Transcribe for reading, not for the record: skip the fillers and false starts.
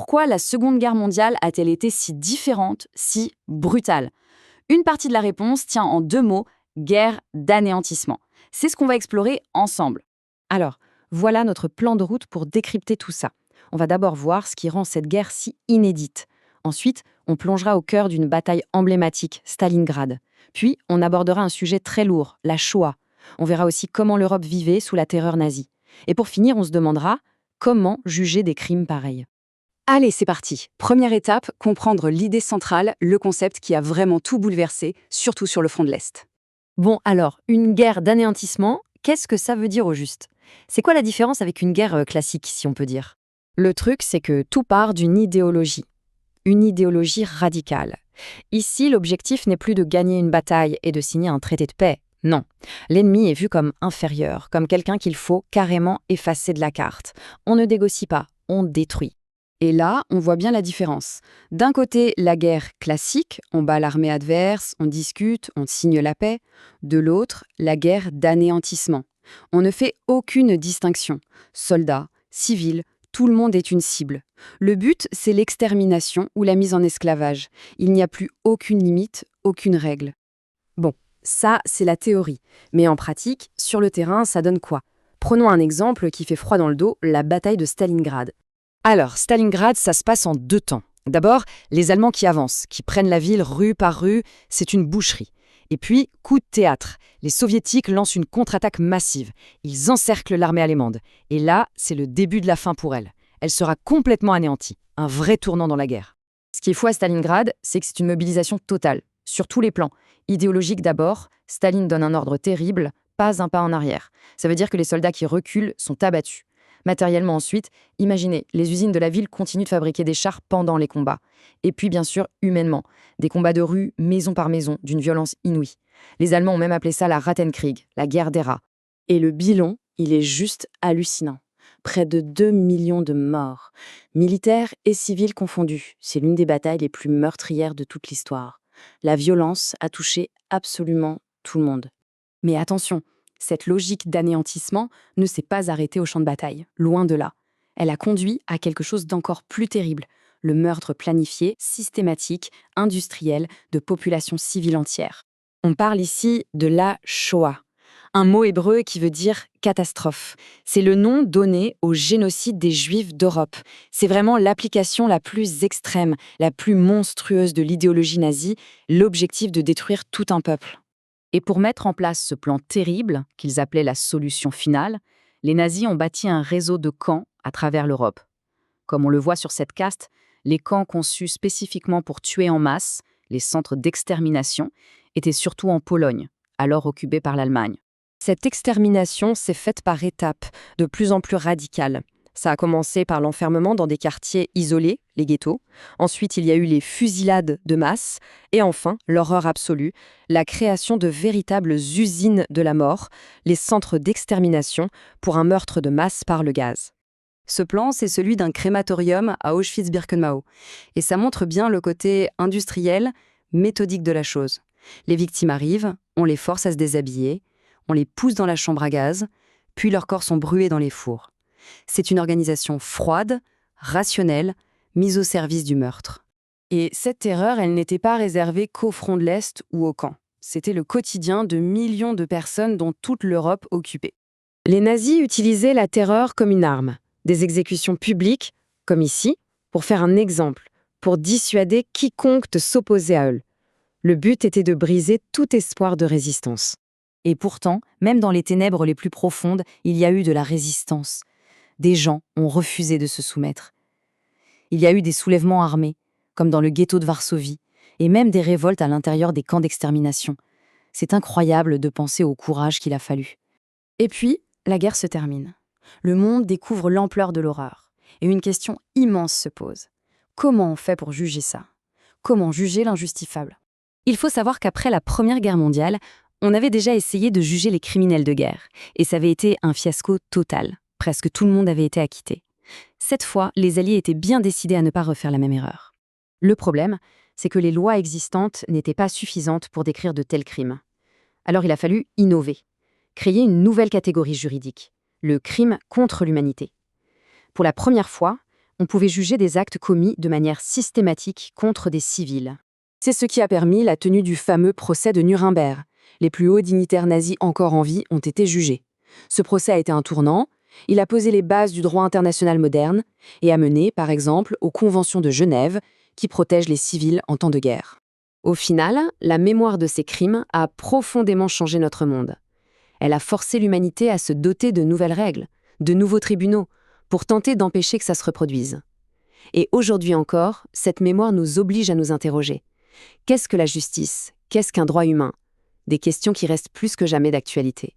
Pourquoi la Seconde Guerre mondiale a-t-elle été si différente, si brutale? Une partie de la réponse tient en 2 mots, guerre d'anéantissement. C'est ce qu'on va explorer ensemble. Alors, voilà notre plan de route pour décrypter tout ça. On va d'abord voir ce qui rend cette guerre si inédite. Ensuite, on plongera au cœur d'une bataille emblématique, Stalingrad. Puis, on abordera un sujet très lourd, la Shoah. On verra aussi comment l'Europe vivait sous la terreur nazie. Et pour finir, on se demandera comment juger des crimes pareils. Allez, c'est parti. Première étape, comprendre l'idée centrale, le concept qui a vraiment tout bouleversé, surtout sur le front de l'Est. Bon, alors, une guerre d'anéantissement, qu'est-ce que ça veut dire au juste? C'est quoi la différence avec une guerre classique, si on peut dire? Le truc, c'est que tout part d'une idéologie. Une idéologie radicale. Ici, l'objectif n'est plus de gagner une bataille et de signer un traité de paix. Non. L'ennemi est vu comme inférieur, comme quelqu'un qu'il faut carrément effacer de la carte. On ne négocie pas, on détruit. Et là, on voit bien la différence. D'un côté, la guerre classique, on bat l'armée adverse, on discute, on signe la paix. De l'autre, la guerre d'anéantissement. On ne fait aucune distinction. Soldats, civils, tout le monde est une cible. Le but, c'est l'extermination ou la mise en esclavage. Il n'y a plus aucune limite, aucune règle. Bon, ça, c'est la théorie. Mais en pratique, sur le terrain, ça donne quoi? Prenons un exemple qui fait froid dans le dos, la bataille de Stalingrad. Alors, Stalingrad, ça se passe en 2 temps. D'abord, les Allemands qui avancent, qui prennent la ville rue par rue, c'est une boucherie. Et puis, coup de théâtre, les Soviétiques lancent une contre-attaque massive. Ils encerclent l'armée allemande. Et là, c'est le début de la fin pour elle. Elle sera complètement anéantie. Un vrai tournant dans la guerre. Ce qui est fou à Stalingrad, c'est que c'est une mobilisation totale, sur tous les plans. Idéologique d'abord, Staline donne un ordre terrible, pas un pas en arrière. Ça veut dire que les soldats qui reculent sont abattus. Matériellement ensuite, imaginez, les usines de la ville continuent de fabriquer des chars pendant les combats. Et puis bien sûr, humainement, des combats de rue, maison par maison, d'une violence inouïe. Les Allemands ont même appelé ça la Rattenkrieg, la guerre des rats. Et le bilan, il est juste hallucinant. Près de 2 millions de morts, militaires et civils confondus. C'est l'une des batailles les plus meurtrières de toute l'histoire. La violence a touché absolument tout le monde. Mais attention, cette logique d'anéantissement ne s'est pas arrêtée au champ de bataille, loin de là. Elle a conduit à quelque chose d'encore plus terrible, le meurtre planifié, systématique, industriel de populations civiles entières. On parle ici de la Shoah, un mot hébreu qui veut dire catastrophe. C'est le nom donné au génocide des Juifs d'Europe. C'est vraiment l'application la plus extrême, la plus monstrueuse de l'idéologie nazie, l'objectif de détruire tout un peuple. Et pour mettre en place ce plan terrible, qu'ils appelaient la solution finale, les nazis ont bâti un réseau de camps à travers l'Europe. Comme on le voit sur cette carte, les camps conçus spécifiquement pour tuer en masse, les centres d'extermination, étaient surtout en Pologne, alors occupée par l'Allemagne. Cette extermination s'est faite par étapes, de plus en plus radicales. Ça a commencé par l'enfermement dans des quartiers isolés, les ghettos. Ensuite, il y a eu les fusillades de masse. Et enfin, l'horreur absolue, la création de véritables usines de la mort, les centres d'extermination pour un meurtre de masse par le gaz. Ce plan, c'est celui d'un crématorium à Auschwitz-Birkenau. Et ça montre bien le côté industriel, méthodique de la chose. Les victimes arrivent, on les force à se déshabiller, on les pousse dans la chambre à gaz, puis leurs corps sont brûlés dans les fours. C'est une organisation froide, rationnelle, mise au service du meurtre. Et cette terreur, elle n'était pas réservée qu'au front de l'Est ou au camp. C'était le quotidien de millions de personnes dont toute l'Europe occupée. Les nazis utilisaient la terreur comme une arme. Des exécutions publiques, comme ici, pour faire un exemple, pour dissuader quiconque de s'opposer à eux. Le but était de briser tout espoir de résistance. Et pourtant, même dans les ténèbres les plus profondes, il y a eu de la résistance. Des gens ont refusé de se soumettre. Il y a eu des soulèvements armés, comme dans le ghetto de Varsovie, et même des révoltes à l'intérieur des camps d'extermination. C'est incroyable de penser au courage qu'il a fallu. Et puis, la guerre se termine. Le monde découvre l'ampleur de l'horreur. Et une question immense se pose. Comment on fait pour juger ça? Comment juger l'injustifiable? Il faut savoir qu'après la Première Guerre mondiale, on avait déjà essayé de juger les criminels de guerre. Et ça avait été un fiasco total. Presque tout le monde avait été acquitté. Cette fois, les Alliés étaient bien décidés à ne pas refaire la même erreur. Le problème, c'est que les lois existantes n'étaient pas suffisantes pour décrire de tels crimes. Alors il a fallu innover, créer une nouvelle catégorie juridique, le crime contre l'humanité. Pour la première fois, On pouvait juger des actes commis de manière systématique contre des civils. C'est ce qui a permis la tenue du fameux procès de Nuremberg. Les plus hauts dignitaires nazis encore en vie ont été jugés. Ce procès a été un tournant. Il a posé les bases du droit international moderne et a mené, par exemple, aux conventions de Genève qui protègent les civils en temps de guerre. Au final, la mémoire de ces crimes a profondément changé notre monde. Elle a forcé l'humanité à se doter de nouvelles règles, de nouveaux tribunaux, pour tenter d'empêcher que ça se reproduise. Et aujourd'hui encore, cette mémoire nous oblige à nous interroger. Qu'est-ce que la justice? Qu'est-ce qu'un droit humain? Des questions qui restent plus que jamais d'actualité.